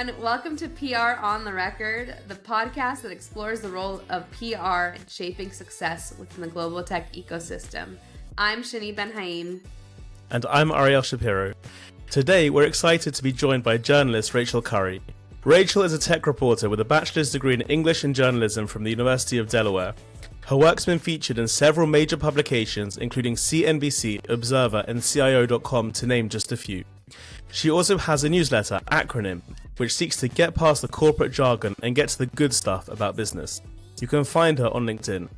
everyone. Welcome to PR on the Record, the podcast that explores the role of PR in shaping success within the global tech ecosystem. I'm Shahni Ben-Haim. And I'm Ariel Shapiro. Today, we're excited to be joined by journalist Rachel Curry. Rachel is a tech reporter with a bachelor's degree in English and journalism from the University of Delaware. Her work's been featured in several major publications, including CNBC, Observer, and CIO.com, to name just a few. She also has a newsletter, Acronym, which seeks to get past the corporate jargon and get to the good stuff about business. You can find her on LinkedIn.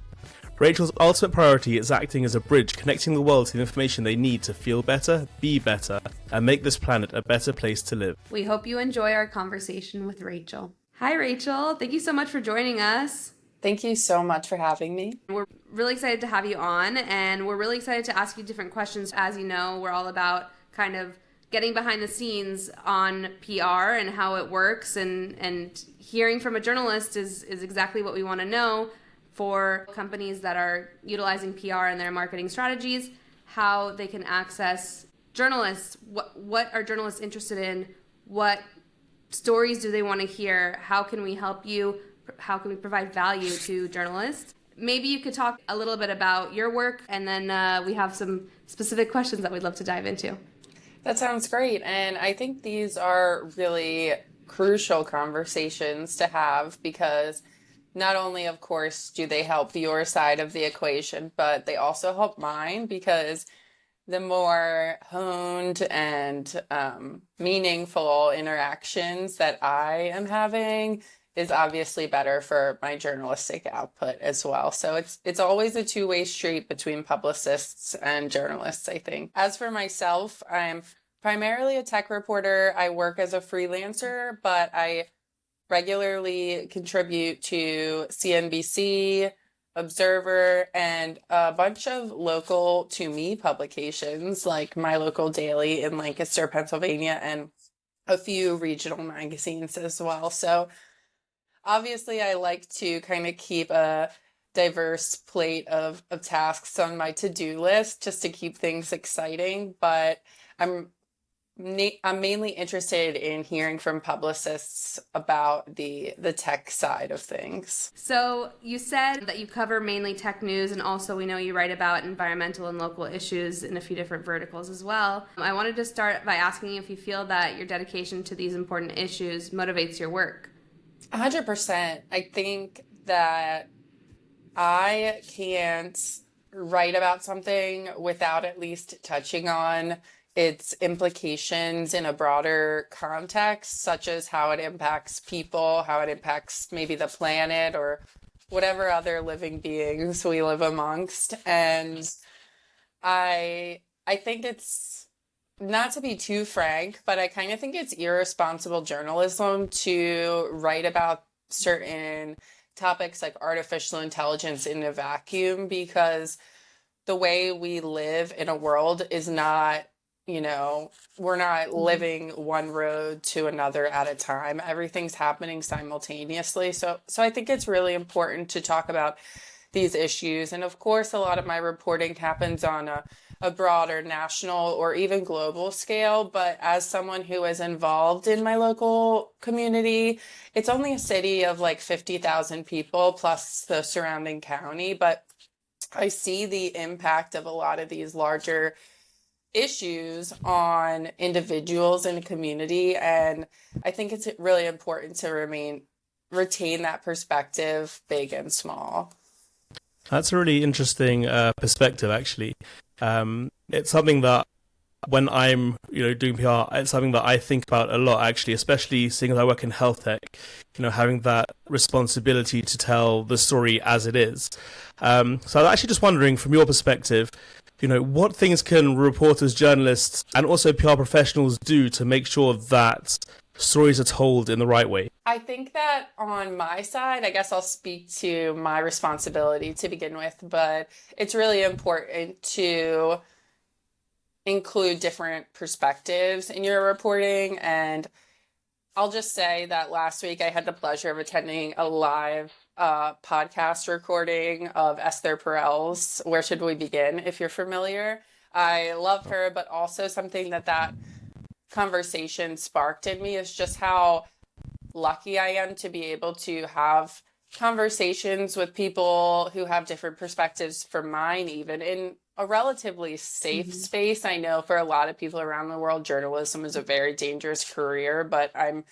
Rachel's ultimate priority is acting as a bridge connecting the world to the information they need to feel better, be better, and make this planet a better place to live. We hope you enjoy our conversation with Rachel. Hi, Rachel. Thank you so much for joining us. Thank you so much for having me. We're really excited to have you on, and we're really excited to ask you different questions. As you know, we're all about kind of getting behind the scenes on PR and how it works, and hearing from a journalist is exactly what we want to know for companies that are utilizing PR in their marketing strategies, how they can access journalists, what are journalists interested in, what stories do they want to hear, how can we help you, how can we provide value to journalists. Maybe you could talk a little bit about your work, and then we have some specific questions that we'd love to dive into. That sounds great. And I think these are really crucial conversations to have because not only, of course, do they help your side of the equation, but they also help mine because the more honed and meaningful interactions that I am having is obviously better for my journalistic output as well. So it's always a two-way street between publicists and journalists, I think. As for myself, I'm primarily a tech reporter. I work as a freelancer, but I regularly contribute to CNBC, Observer, and a bunch of local to me publications like My Local Daily in Lancaster, Pennsylvania, and a few regional magazines as well. So obviously, I like to kind of keep a diverse plate of tasks on my to-do list just to keep things exciting, but I'm mainly interested in hearing from publicists about the tech side of things. So you said that you cover mainly tech news, and also we know you write about environmental and local issues in a few different verticals as well. I wanted to start by asking you if you feel that your dedication to these important issues motivates your work. 100%. I think that I can't write about something without at least touching on its implications in a broader context, such as how it impacts people, how it impacts maybe the planet or whatever other living beings we live amongst. And I think it's, not to be too frank, but I kind of think it's irresponsible journalism to write about certain topics like artificial intelligence in a vacuum, because the way we live in a world is not, we're not living one road to another at a time. Everything's happening simultaneously. So I think it's really important to talk about these issues. And of course, a lot of my reporting happens on a broader national or even global scale. But as someone who is involved in my local community, it's only a city of like 50,000 people plus the surrounding county. But I see the impact of a lot of these larger issues on individuals in a community. And I think it's really important to retain that perspective, big and small. That's a really interesting perspective, actually. It's something that when I'm, doing PR, it's something that I think about a lot, actually, especially seeing as I work in health tech, having that responsibility to tell the story as it is. So I'm actually just wondering, from your perspective, what things can reporters, journalists, and also PR professionals do to make sure that stories are told in the right way? I think that on my side, I guess I'll speak to my responsibility to begin with, but it's really important to include different perspectives in your reporting. And I'll just say that last week I had the pleasure of attending a live podcast recording of Esther Perel's Where Should We Begin, if you're familiar. I love her, but also something that conversation sparked in me is just how lucky I am to be able to have conversations with people who have different perspectives from mine, even in a relatively safe space. I know for a lot of people around the world, journalism is a very dangerous career, but I'm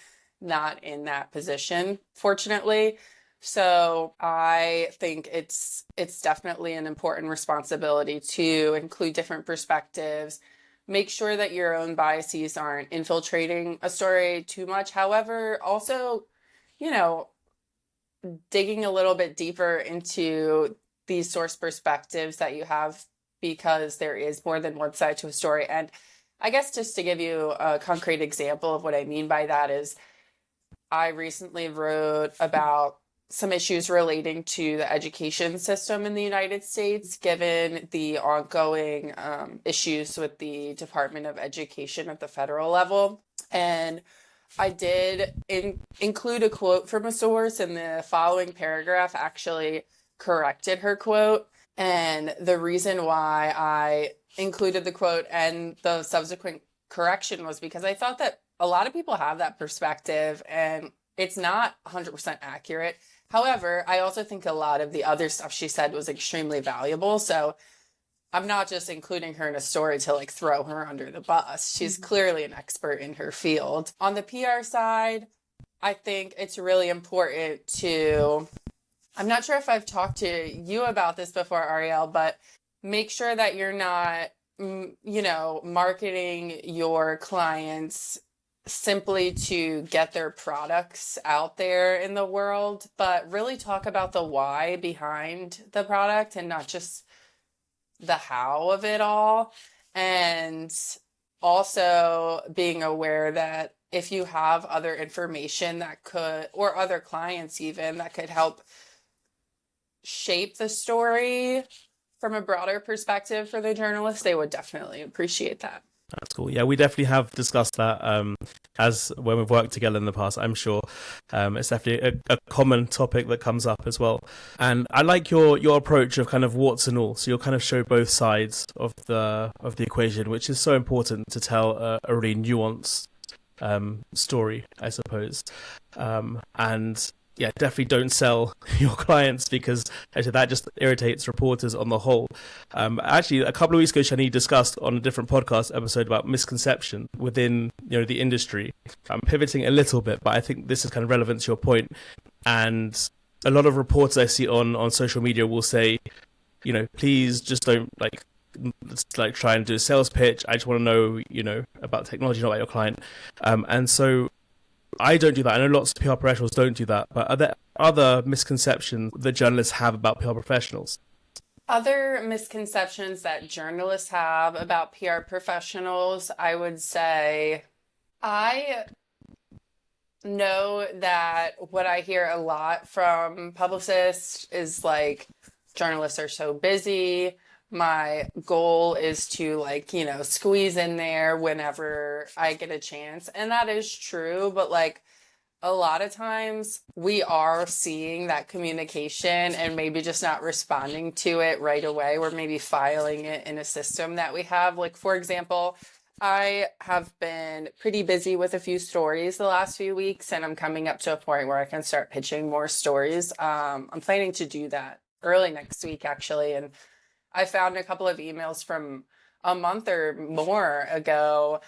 not in that position, fortunately. So I think it's definitely an important responsibility to include different perspectives, make sure that your own biases aren't infiltrating a story too much. However, also, you know, digging a little bit deeper into these source perspectives that you have, because there is more than one side to a story. And I guess just to give you a concrete example of what I mean by that is, I recently wrote about some issues relating to the education system in the United States, given the ongoing issues with the Department of Education at the federal level. And I did include a quote from a source, and the following paragraph actually corrected her quote. And the reason why I included the quote and the subsequent correction was because I thought that a lot of people have that perspective and it's not 100% accurate. However, I also think a lot of the other stuff she said was extremely valuable. So I'm not just including her in a story to like throw her under the bus. She's clearly an expert in her field. On the PR side, I think it's really important to, I'm not sure if I've talked to you about this before, Ariel, but make sure that you're not, marketing your clients simply to get their products out there in the world, but really talk about the why behind the product and not just the how of it all. And also being aware that if you have other information that could, or other clients even, that could help shape the story from a broader perspective for the journalist, they would definitely appreciate that. That's cool. Yeah, we definitely have discussed that as when we've worked together in the past, I'm sure. It's definitely a common topic that comes up as well. And I like your approach of kind of warts and all. So you'll kind of show both sides of the equation, which is so important to tell a really nuanced story, I suppose. And yeah, definitely don't sell your clients, because actually that just irritates reporters on the whole. Actually, a couple of weeks ago, Shahni discussed on a different podcast episode about misconception within the industry. I'm pivoting a little bit, but I think this is kind of relevant to your point. And a lot of reporters I see on social media will say, please just don't like try and do a sales pitch. I just want to know, about technology, not about your client. And so I don't do that. I know lots of PR professionals don't do that, but are there other misconceptions that journalists have about PR professionals? Other misconceptions that journalists have about PR professionals, I would say, I know that what I hear a lot from publicists is like, journalists are so busy. My goal is to squeeze in there whenever I get a chance. And that is true. But a lot of times we are seeing that communication and maybe just not responding to it right away. We're maybe filing it in a system that we have. For example, I have been pretty busy with a few stories the last few weeks, and I'm coming up to a point where I can start pitching more stories. I'm planning to do that early next week, actually. And I found a couple of emails from a month or more ago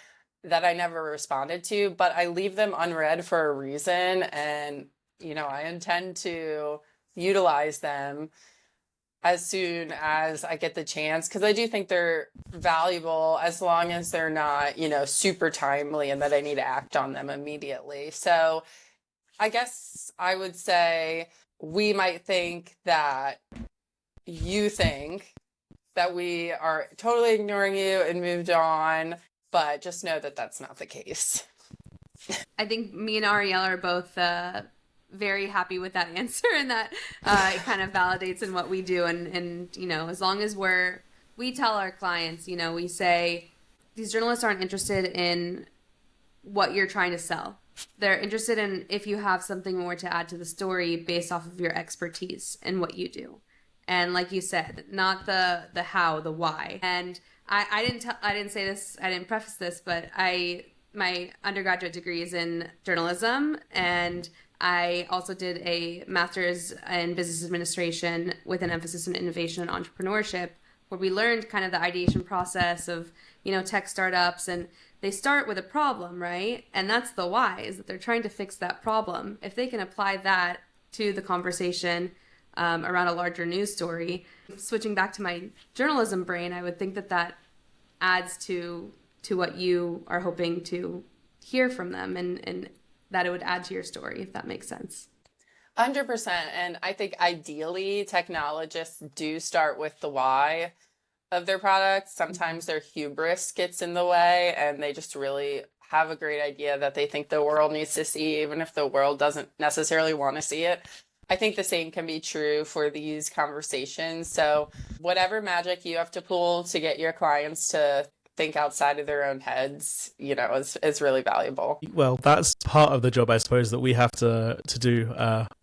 that I never responded to, but I leave them unread for a reason. And, I intend to utilize them as soon as I get the chance, because I do think they're valuable as long as they're not, super timely and that I need to act on them immediately. So I guess I would say we might think that you think that we are totally ignoring you and moved on, but just know that that's not the case. I think me and Ariel are both very happy with that answer, and that it kind of validates in what we do. And as long as we tell our clients, we say these journalists aren't interested in what you're trying to sell. They're interested in if you have something more to add to the story based off of your expertise and what you do. And like you said, not the how, the why. And I didn't say this, I didn't preface this, but I my undergraduate degree is in journalism, and I also did a master's in business administration with an emphasis in innovation and entrepreneurship, where we learned kind of the ideation process of, tech startups, and they start with a problem, right? And that's the why, is that they're trying to fix that problem. If they can apply that to the conversation around a larger news story, switching back to my journalism brain, I would think that adds to what you are hoping to hear from them, and that it would add to your story, if that makes sense. 100%. And I think ideally technologists do start with the why of their product. Sometimes their hubris gets in the way and they just really have a great idea that they think the world needs to see, even if the world doesn't necessarily want to see it. I think the same can be true for these conversations. So whatever magic you have to pull to get your clients to think outside of their own heads, is really valuable. Well, that's part of the job, I suppose, that we have to do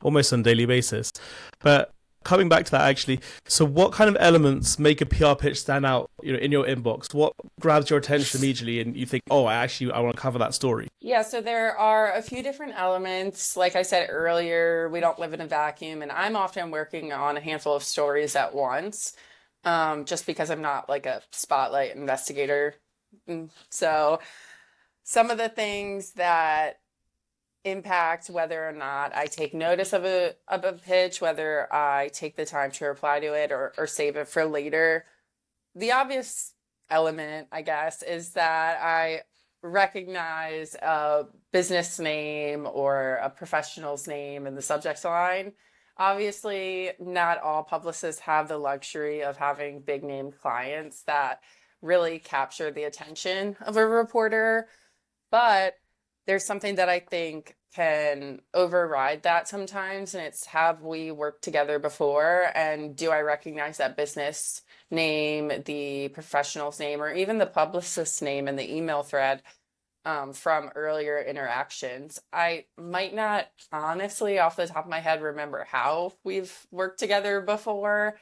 almost on a daily basis. But coming back to that, actually, so what kind of elements make a PR pitch stand out, in your inbox? What grabs your attention immediately and you think, oh, I want to cover that story? Yeah, so there are a few different elements. Like I said earlier, we don't live in a vacuum, and I'm often working on a handful of stories at once. Just because I'm not like a spotlight investigator. So some of the things that impact whether or not I take notice of a pitch, whether I take the time to reply to it or save it for later. The obvious element, I guess, is that I recognize a business name or a professional's name in the subject line. Obviously, not all publicists have the luxury of having big name clients that really capture the attention of a reporter, but there's something that I think can override that sometimes, and it's, have we worked together before, and do I recognize that business name, the professional's name, or even the publicist's name in the email thread from earlier interactions. I might not honestly off the top of my head remember how we've worked together before,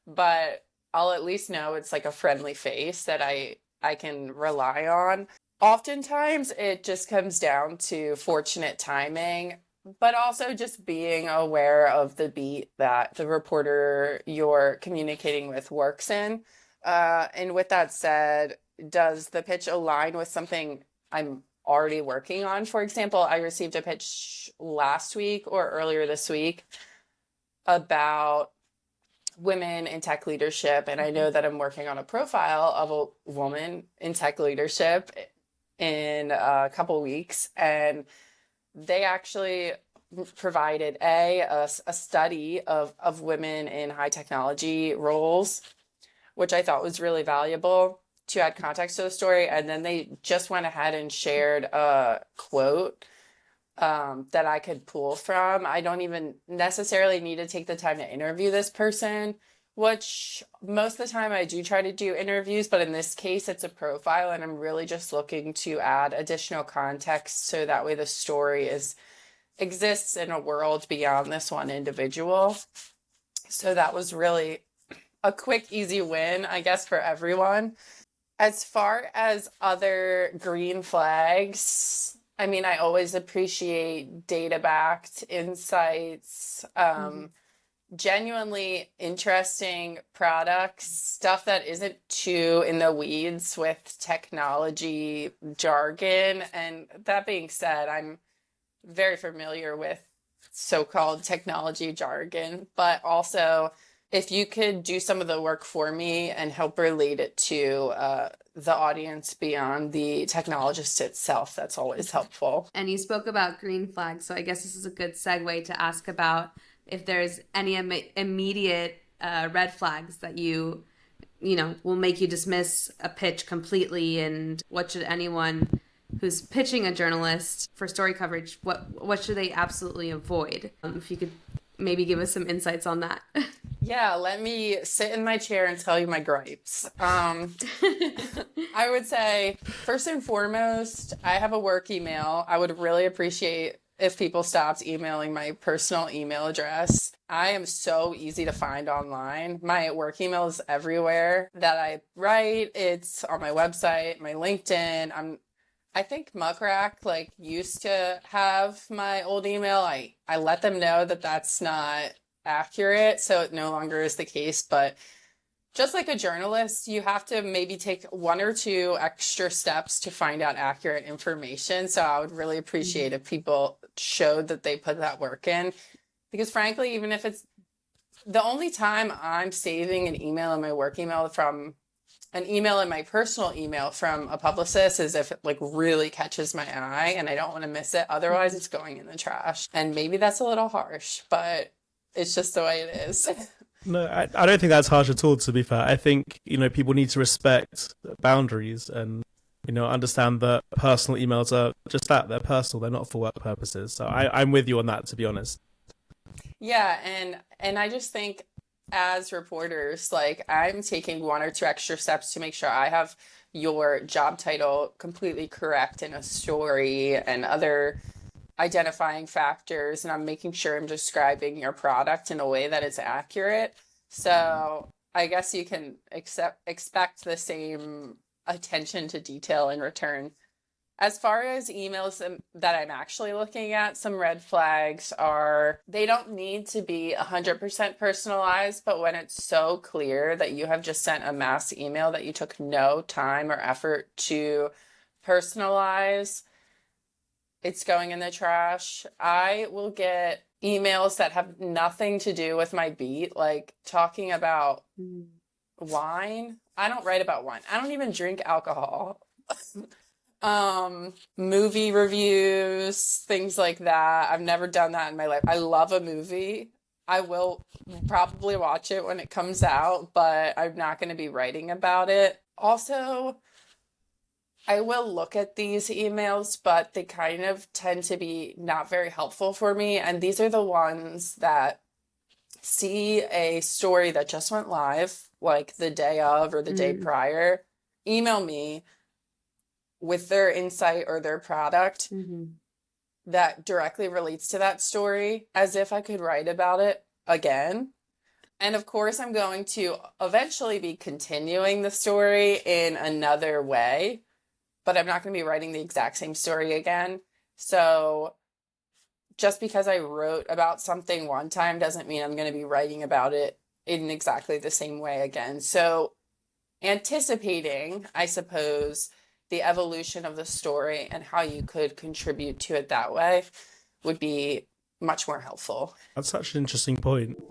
but I'll at least know it's like a friendly face that I can rely on. Oftentimes it just comes down to fortunate timing, but also just being aware of the beat that the reporter you're communicating with works in. And with that said, does the pitch align with something I'm already working on? For example, I received a pitch last week or earlier this week about women in tech leadership. And I know that I'm working on a profile of a woman in tech leadership in a couple weeks. And they actually provided a study of women in high technology roles, which I thought was really valuable to add context to the story. And then they just went ahead and shared a quote that I could pull from. I don't even necessarily need to take the time to interview this person, which most of the time I do try to do interviews, but in this case it's a profile, and I'm really just looking to add additional context so that way the story exists in a world beyond this one individual. So that was really a quick, easy win, I guess, for everyone. As far as other green flags, I mean, I always appreciate data-backed insights, genuinely interesting products, stuff that isn't too in the weeds with technology jargon. And that being said, I'm very familiar with so-called technology jargon, but also if you could do some of the work for me and help relate it to the audience beyond the technologist itself, that's always helpful. And you spoke about green flags, so I guess this is a good segue to ask about if there's any immediate red flags that you will make you dismiss a pitch completely, and what should anyone who's pitching a journalist for story coverage, what should they absolutely avoid? If you could maybe give us some insights on that. Yeah, let me sit in my chair and tell you my gripes. I would say, first and foremost, I have a work email. I would really appreciate if people stopped emailing my personal email address. I am so easy to find online. My work email is everywhere that I write. It's on my website, my LinkedIn. I'm I think Muckrack like used to have my old email. I let them know that that's not accurate, so it no longer is the case. But just like a journalist, you have to maybe take one or two extra steps to find out accurate information. So I would really appreciate if people showed that they put that work in. Because frankly, even if it's the only time I'm saving an email in my work email from an email in my personal email from a publicist is if it like really catches my eye and I don't want to miss it. Otherwise, it's going in the trash. And maybe that's a little harsh, but it's just the way it is. No, I don't think that's harsh at all, to be fair. I think, people need to respect boundaries and, understand that personal emails are just that. They're personal. They're not for work purposes. So I'm with you on that, to be honest. Yeah, and I just think as reporters, like I'm taking one or two extra steps to make sure I have your job title completely correct in a story and other identifying factors, and I'm making sure I'm describing your product in a way that is accurate. So I guess you can expect the same attention to detail in return. As far as emails that I'm actually looking at, some red flags are they don't need to be 100% personalized, but when it's so clear that you have just sent a mass email that you took no time or effort to personalize, it's going in the trash. I will get emails that have nothing to do with my beat, like talking about wine. I don't write about wine. I don't even drink alcohol. Movie reviews, things like that. I've never done that in my life. I love a movie. I will probably watch it when it comes out, but I'm not going to be writing about it. Also, I will look at these emails, but they kind of tend to be not very helpful for me. And these are the ones that see a story that just went live, like the day of or the day prior, email me with their insight or their product that directly relates to that story as if I could write about it again. And of course, I'm going to eventually be continuing the story in another way, but I'm not going to be writing the exact same story again. So just because I wrote about something one time doesn't mean I'm going to be writing about it in exactly the same way again. So anticipating, I suppose, the evolution of the story and how you could contribute to it that way would be much more helpful. That's such an interesting point.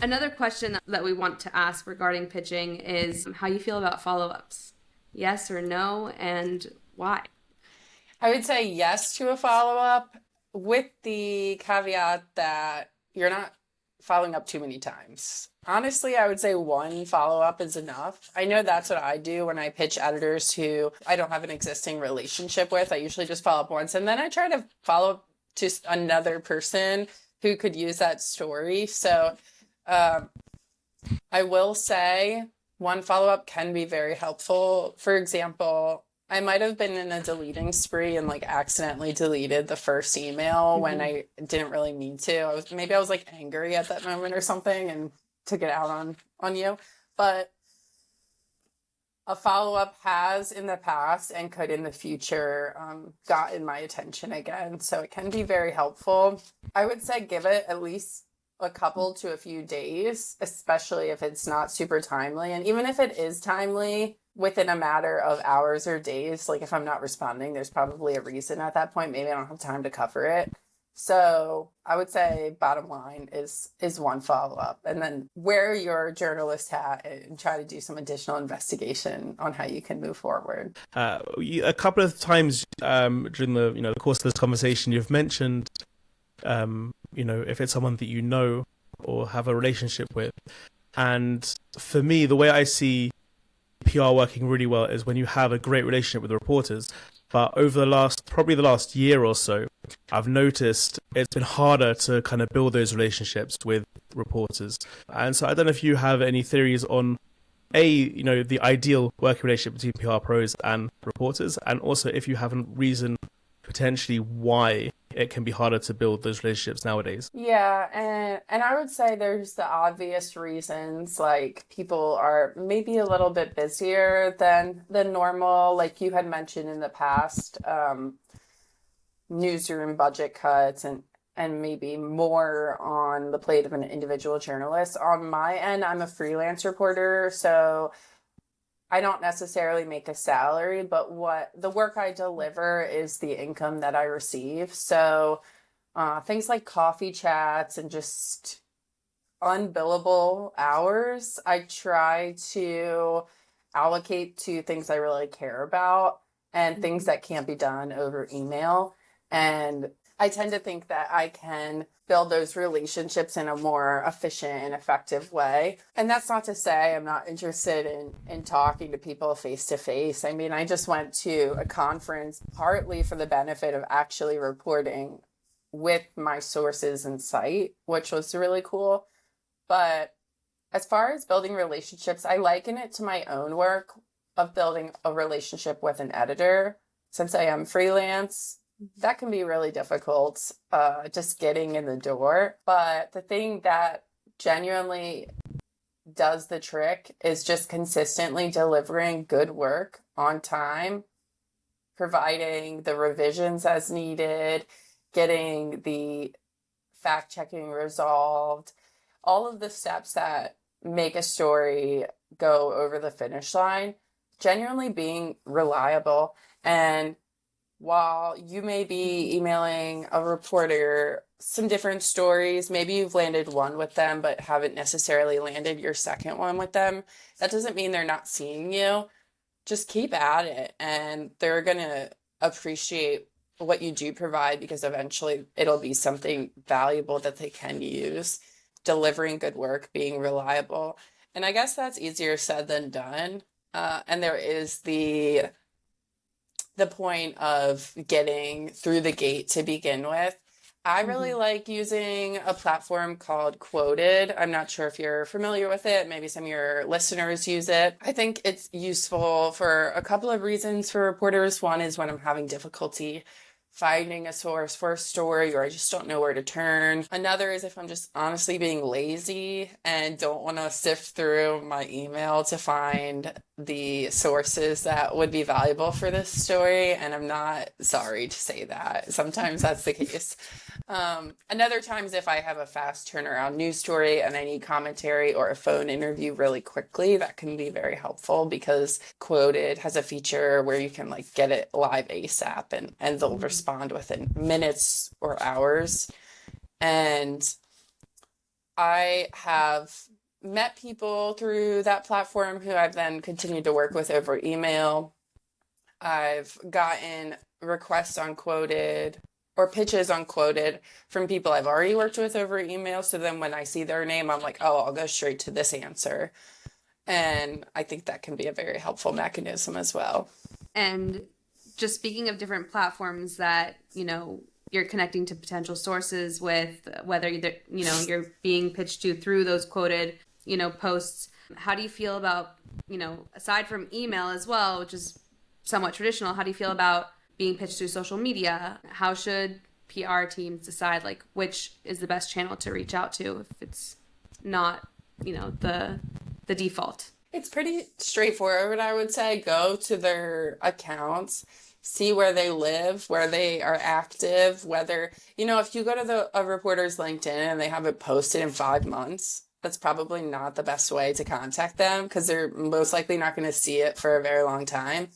Another question that we want to ask regarding pitching is how you feel about follow-ups. Yes or no, and why? I would say yes to a follow-up with the caveat that you're not following up too many times. Honestly, I would say one follow-up is enough. I know that's what I do when I pitch editors who I don't have an existing relationship with. I usually just follow up once, and then I try to follow up to another person who could use that story. So I will say one follow-up can be very helpful. For example, I might have been in a deleting spree and like accidentally deleted the first email when I didn't really mean to. Maybe I was like angry at that moment or something and took it out on you. But a follow-up has in the past and could in the future gotten my attention again. So it can be very helpful. I would say give it at least a couple to a few days, especially if it's not super timely. And even if it is timely, within a matter of hours or days, like if I'm not responding, there's probably a reason at that point. Maybe I don't have time to cover it. So I would say bottom line is one follow-up, and then wear your journalist hat and try to do some additional investigation on how you can move forward. A couple of times during the course of this conversation, you've mentioned if it's someone that you know or have a relationship with. And for me, the way I see PR working really well is when you have a great relationship with the reporters. But over the last year or so, I've noticed it's been harder to kind of build those relationships with reporters. And so I don't know if you have any theories on the ideal working relationship between PR pros and reporters, and also if you have a reason potentially why it can be harder to build those relationships nowadays. Yeah, and I would say there's the obvious reasons, like people are maybe a little bit busier than normal, like you had mentioned in the past, newsroom budget cuts and maybe more on the plate of an individual journalist. On my end, I'm a freelance reporter, so I don't necessarily make a salary, but what the work I deliver is the income that I receive. So things like coffee chats and just unbillable hours, I try to allocate to things I really care about and things that can't be done over email. And I tend to think that I can build those relationships in a more efficient and effective way. And that's not to say I'm not interested in talking to people face to face. I mean, I just went to a conference partly for the benefit of actually reporting with my sources in sight, which was really cool. But as far as building relationships, I liken it to my own work of building a relationship with an editor. Since I am freelance, that can be really difficult, just getting in the door. But the thing that genuinely does the trick is just consistently delivering good work on time, providing the revisions as needed, getting the fact checking resolved, all of the steps that make a story go over the finish line, genuinely being reliable. And while you may be emailing a reporter some different stories, maybe you've landed one with them, but haven't necessarily landed your second one with them, that doesn't mean they're not seeing you. Just keep at it, and they're going to appreciate what you do provide, because eventually it'll be something valuable that they can use. Delivering good work, being reliable. And I guess that's easier said than done. And there is the point of getting through the gate to begin with. I really like using a platform called Quoted. I'm not sure if you're familiar with it. Maybe some of your listeners use it. I think it's useful for a couple of reasons for reporters. One is when I'm having difficulty finding a source for a story, or I just don't know where to turn. Another is if I'm just honestly being lazy and don't want to sift through my email to find the sources that would be valuable for this story. And I'm not sorry to say that. Sometimes that's the case. Another times if I have a fast turnaround news story and I need commentary or a phone interview really quickly, that can be very helpful, because Quoted has a feature where you can like get it live ASAP and they'll respond within minutes or hours. And I have met people through that platform who I've then continued to work with over email. I've gotten requests on Quoted or pitches on Quoted from people I've already worked with over email. So then when I see their name, I'm like, oh, I'll go straight to this answer. And I think that can be a very helpful mechanism as well. And just speaking of different platforms that, you're connecting to potential sources with, whether you're being pitched to through those Quoted, posts, how do you feel about, aside from email as well, which is somewhat traditional, how do you feel about being pitched through social media? How should PR teams decide which is the best channel to reach out to if it's not, the default? It's pretty straightforward, I would say. Go to their accounts, see where they live, where they are active, whether, if you go to a reporter's LinkedIn and they haven't posted in 5 months, that's probably not the best way to contact them, because they're most likely not going to see it for a very long time.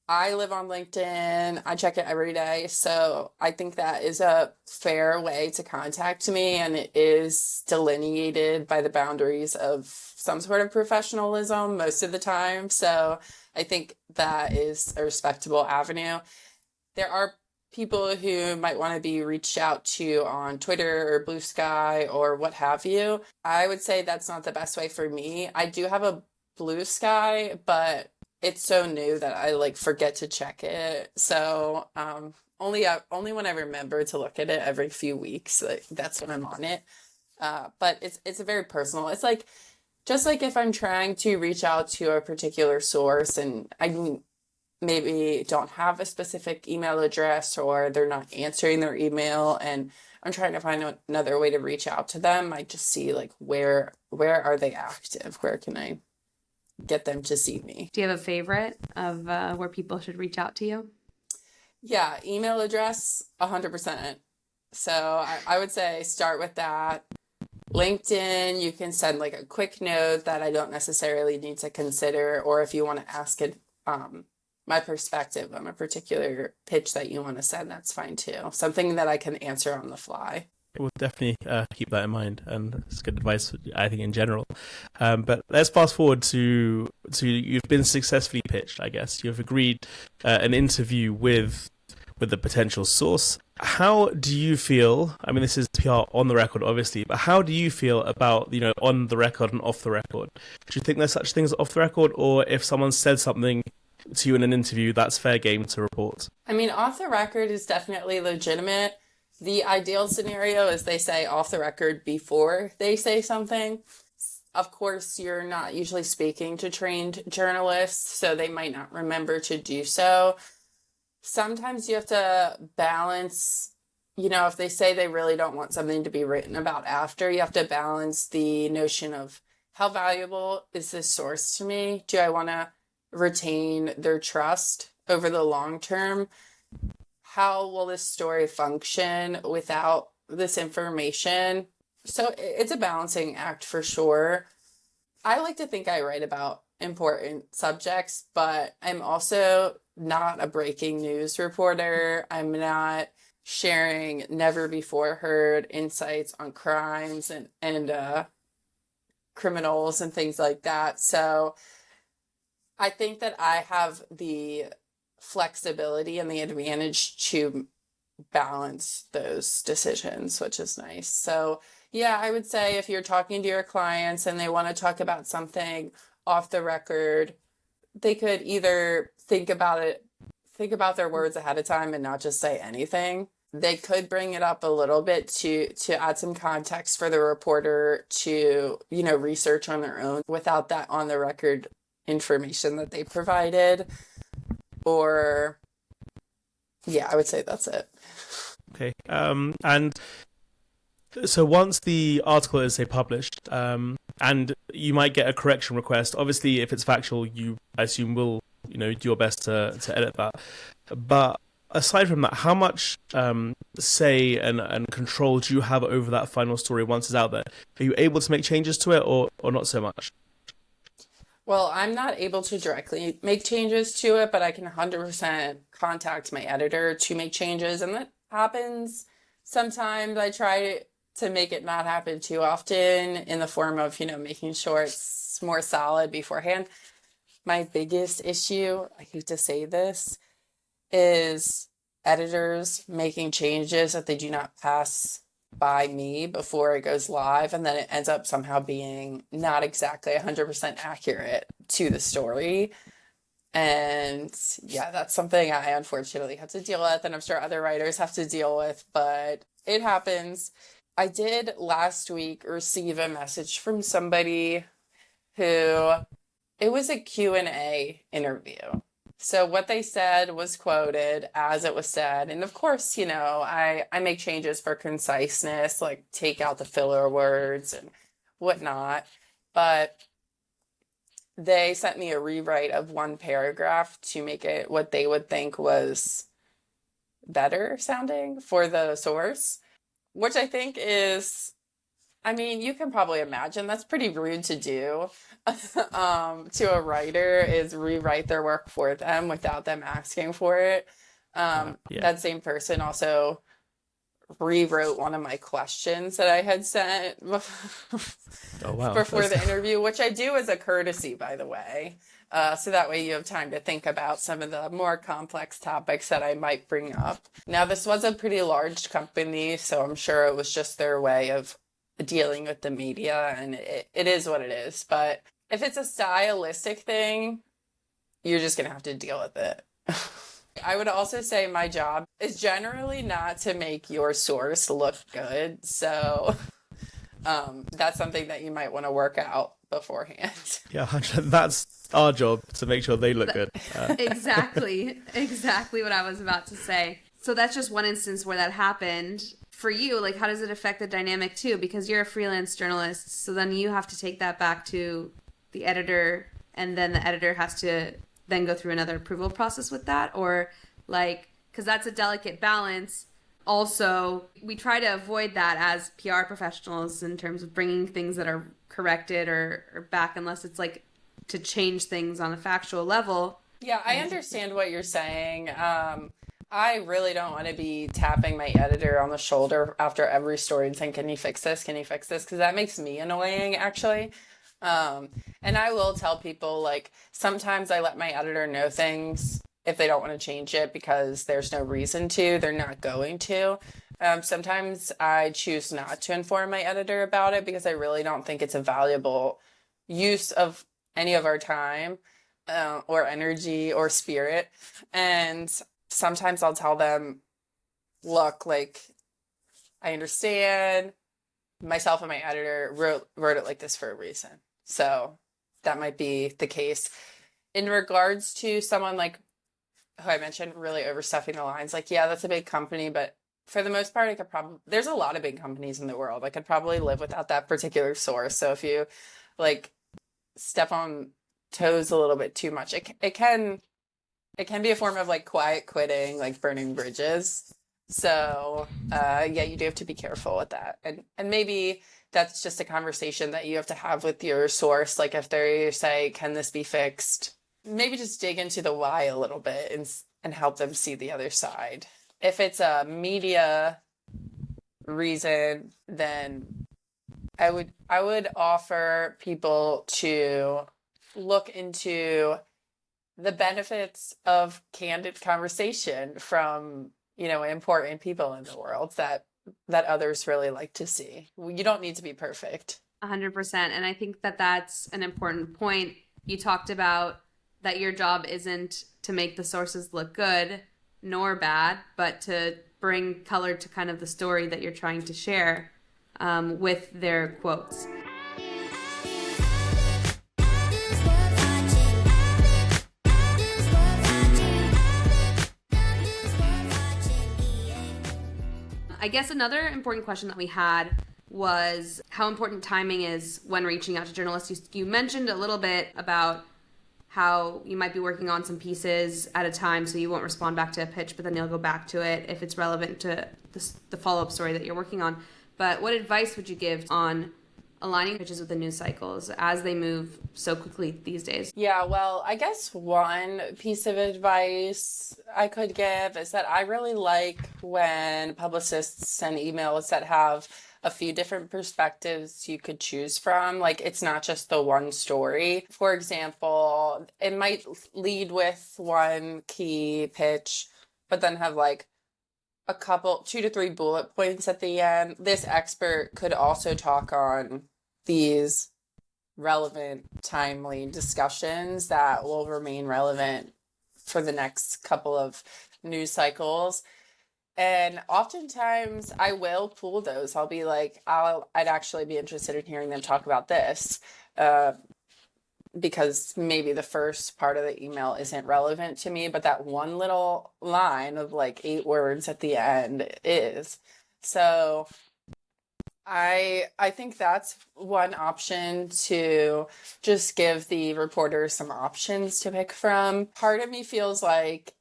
I live on LinkedIn. I check it every day. So I think that is a fair way to contact me, and it is delineated by the boundaries of some sort of professionalism most of the time. So I think that is a respectable avenue. There are people who might want to be reached out to on Twitter or Blue Sky or what have you. I would say that's not the best way for me. I do have a Blue Sky, but it's so new that I forget to check it. So only when I remember to look at it every few weeks, that's when I'm on it. But it's a very personal. It's Just like if I'm trying to reach out to a particular source and I maybe don't have a specific email address or they're not answering their email and I'm trying to find another way to reach out to them, I just see like where are they active? Where can I get them to see me? Do you have a favorite of where people should reach out to you? Yeah, email address, 100%. So I would say start with that. LinkedIn, you can send like a quick note that I don't necessarily need to consider, or if you want to ask it, my perspective on a particular pitch that you want to send, that's fine too. Something that I can answer on the fly. We'll definitely keep that in mind, and it's good advice, I think, in general. But let's fast forward to you've been successfully pitched, I guess. You've agreed an interview with the potential source. How do you feel? I mean, this is PR on the record, obviously, but how do you feel about, on the record and off the record? Do you think there's such things off the record, or if someone said something to you in an interview, that's fair game to report? I mean, off the record is definitely legitimate. The ideal scenario is they say off the record before they say something. Of course, you're not usually speaking to trained journalists, so they might not remember to do so. Sometimes you have to balance, if they say they really don't want something to be written about after, you have to balance the notion of how valuable is this source to me? Do I want to retain their trust over the long term? How will this story function without this information? So it's a balancing act for sure. I like to think I write about important subjects, but I'm also not a breaking news reporter. I'm not sharing never before heard insights on crimes and criminals and things like that. So I think that I have the flexibility and the advantage to balance those decisions, which is nice. So yeah, I would say if you're talking to your clients and they want to talk about something off the record, they could either think about their words ahead of time and not just say anything. They could bring it up a little bit to add some context for the reporter to, research on their own without that on the record information that they provided. Or, yeah, I would say that's it. Okay. And so once the article is, say, published, and you might get a correction request, obviously, if it's factual, I assume, will, do your best to edit that. But aside from that, how much say and control do you have over that final story once it's out there? Are you able to make changes to it or not so much? Well, I'm not able to directly make changes to it, but I can 100% contact my editor to make changes. And that happens sometimes. I try to make it not happen too often in the form of, making sure it's more solid beforehand. My biggest issue, I hate to say this, is editors making changes that they do not pass by me before it goes live, and then it ends up somehow being not exactly 100% accurate to the story. And yeah, that's something I unfortunately have to deal with, and I'm sure other writers have to deal with, but it happens. I did last week receive a message from somebody who, it was a Q&A interview. So what they said was quoted as it was said. And of course, I make changes for conciseness, like take out the filler words and whatnot. But they sent me a rewrite of one paragraph to make it what they would think was better sounding for the source, which I think is, you can probably imagine that's pretty rude to do. To a writer is rewrite their work for them without them asking for it. That same person also rewrote one of my questions that I had sent before the interview, which I do as a courtesy, by the way. So that way you have time to think about some of the more complex topics that I might bring up. Now, this was a pretty large company, so I'm sure it was just their way of dealing with the media, and it is what it is. But if it's a stylistic thing, you're just going to have to deal with it. I would also say my job is generally not to make your source look good. So that's something that you might want to work out beforehand. Yeah, that's our job, to make sure they look good. Exactly what I was about to say. So that's just one instance where that happened. For you, like, how does it affect the dynamic too? Because you're a freelance journalist, so then you have to take that back to the editor, and then the editor has to then go through another approval process with that, or like, because that's a delicate balance. Also, we try to avoid that as PR professionals in terms of bringing things that are corrected or back, unless it's like to change things on a factual level. Yeah, I understand what you're saying. I really don't want to be tapping my editor on the shoulder after every story and saying, can you fix this? Can you fix this? Because that makes me annoying, actually. And I will tell people, like, sometimes I let my editor know things if they don't want to change it because there's no reason to, they're not going to. Sometimes I choose not to inform my editor about it because I really don't think it's a valuable use of any of our time or energy or spirit. And sometimes I'll tell them, look, like, I understand myself and my editor wrote it like this for a reason. So that might be the case. In regards to someone like who I mentioned really overstuffing the lines, like, yeah, that's a big company, but for the most part, I could probably, there's a lot of big companies in the world. I could probably live without that particular source. So if you like step on toes a little bit too much, it can be a form of like quiet quitting, like burning bridges. So yeah, you do have to be careful with that. And maybe that's just a conversation that you have to have with your source. Like if they say, can this be fixed? Maybe just dig into the why a little bit and help them see the other side. If it's a media reason, then I would offer people to look into the benefits of candid conversation from, important people in the world that others really like to see. You don't need to be perfect. 100%. And I think that that's an important point. You talked about that your job isn't to make the sources look good nor bad, but to bring color to kind of the story that you're trying to share with their quotes. I guess another important question that we had was how important timing is when reaching out to journalists. You mentioned a little bit about how you might be working on some pieces at a time, so you won't respond back to a pitch, but then you'll go back to it if it's relevant to the follow-up story that you're working on. But what advice would you give on aligning pitches with the news cycles as they move so quickly these days? Yeah, well, I guess one piece of advice I could give is that I really like when publicists send emails that have a few different perspectives you could choose from. Like, it's not just the one story. For example, it might lead with one key pitch, but then have like a couple, 2 to 3 bullet points at the end. This expert could also talk on these relevant, timely discussions that will remain relevant for the next couple of news cycles. And oftentimes I will pull those. I'll be like, I'd actually be interested in hearing them talk about this, because maybe the first part of the email isn't relevant to me, but that one little line of like 8 words at the end is. So I think that's one option, to just give the reporter some options to pick from. Part of me feels like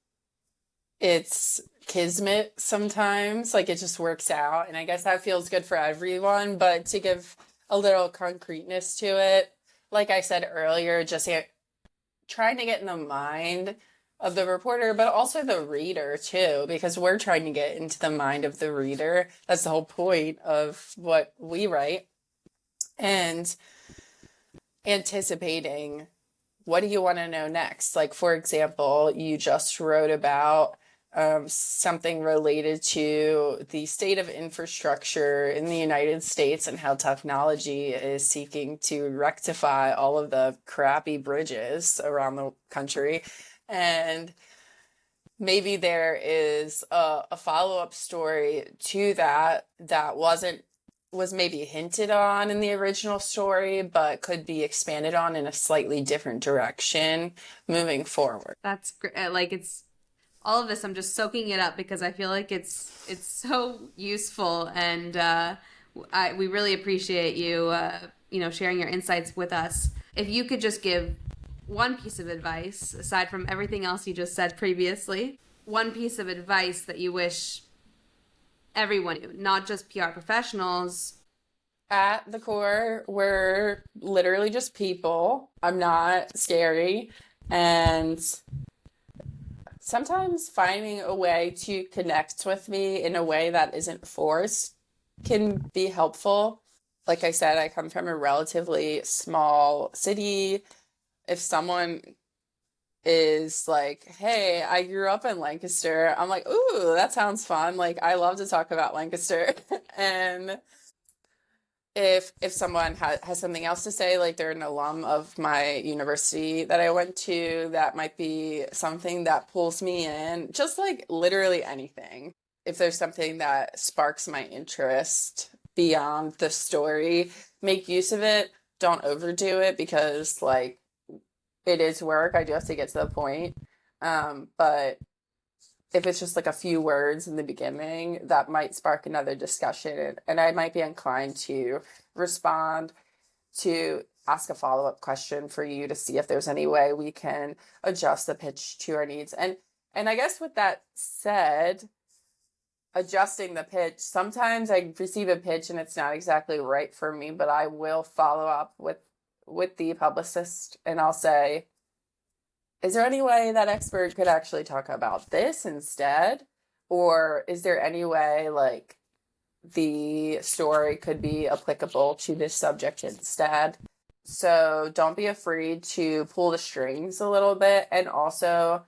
it's kismet sometimes, like it just works out, and I guess that feels good for everyone. But to give a little concreteness to it, like I said earlier, just trying to get in the mind of the reporter, but also the reader too, because we're trying to get into the mind of the reader. That's the whole point of what we write. And anticipating, what do you want to know next? Like, for example, you just wrote about something related to the state of infrastructure in the United States and how technology is seeking to rectify all of the crappy bridges around the country. And maybe there is a follow-up story to that wasn't was maybe hinted on in the original story, but could be expanded on in a slightly different direction moving forward. That's great. Like, it's all of this, I'm just soaking it up because I feel like it's so useful, and we really appreciate you sharing your insights with us. If you could just give one piece of advice, aside from everything else you just said previously, one piece of advice that you wish everyone knew, not just PR professionals. At the core, we're literally just people. I'm not scary. And sometimes finding a way to connect with me in a way that isn't forced can be helpful. Like I said, I come from a relatively small city. If someone is like, hey, I grew up in Lancaster, I'm like, ooh, that sounds fun. Like, I love to talk about Lancaster. And if someone has something else to say, like they're an alum of my university that I went to, that might be something that pulls me in, just like literally anything. If there's something that sparks my interest beyond the story, make use of it. Don't overdo it, because like it is work. I do have to get to the point. But if it's just like a few words in the beginning, that might spark another discussion, and I might be inclined to respond, to ask a follow-up question for you to see if there's any way we can adjust the pitch to our needs. And I guess with that said, adjusting the pitch, sometimes I receive a pitch and it's not exactly right for me, but I will follow up with the publicist and I'll say, is there any way that expert could actually talk about this instead? Or is there any way like the story could be applicable to this subject instead? So don't be afraid to pull the strings a little bit. And also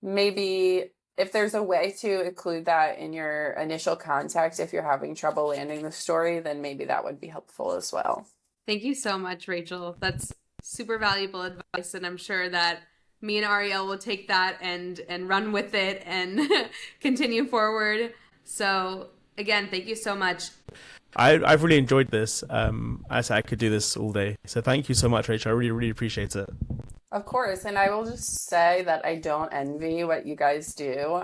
maybe if there's a way to include that in your initial contact, if you're having trouble landing the story, then maybe that would be helpful as well. Thank you so much, Rachel. That's super valuable advice. And I'm sure that me and Ariel will take that and run with it and continue forward. So again, thank you so much. I've really enjoyed this. I could do this all day. So thank you so much, Rachel. I really, really appreciate it. Of course. And I will just say that I don't envy what you guys do.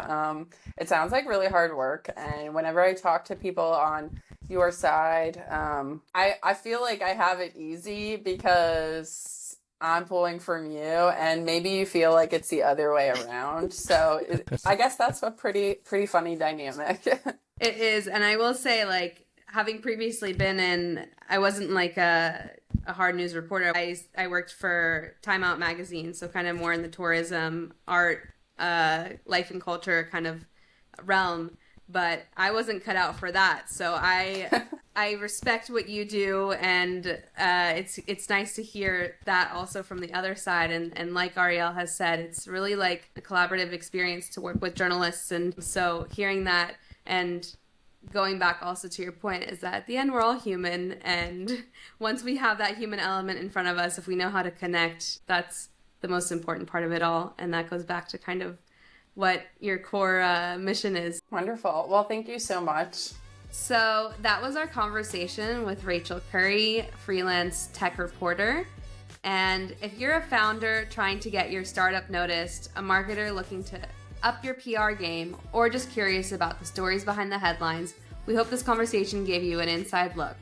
It sounds like really hard work. And whenever I talk to people on your side, I feel like I have it easy because I'm pulling from you, and maybe you feel like it's the other way around. So I guess that's a pretty funny dynamic. It is. And I will say, like, having previously been in, I wasn't like a hard news reporter. I worked for Time Out magazine, so kind of more in the tourism, art, life and culture kind of realm. But I wasn't cut out for that. So I respect what you do, and it's nice to hear that also from the other side. And like Ariel has said, it's really like a collaborative experience to work with journalists. And so hearing that, and going back also to your point, is that at the end we're all human, and once we have that human element in front of us, if we know how to connect, that's the most important part of it all. And that goes back to kind of what your core mission is. Wonderful. Well, thank you so much. So that was our conversation with Rachel Curry, freelance tech reporter. And if you're a founder trying to get your startup noticed, a marketer looking to up your PR game, or just curious about the stories behind the headlines, we hope this conversation gave you an inside look.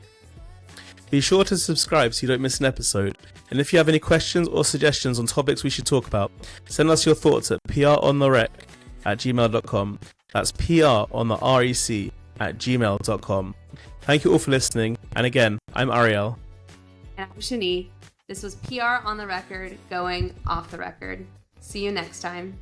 Be sure to subscribe so you don't miss an episode. And if you have any questions or suggestions on topics we should talk about, send us your thoughts at prontheRec@gmail.com. That's prontheRec@gmail.com. Thank you all for listening. And again, I'm Ariel. And I'm Shahni. This was PR on the record, going off the record. See you next time.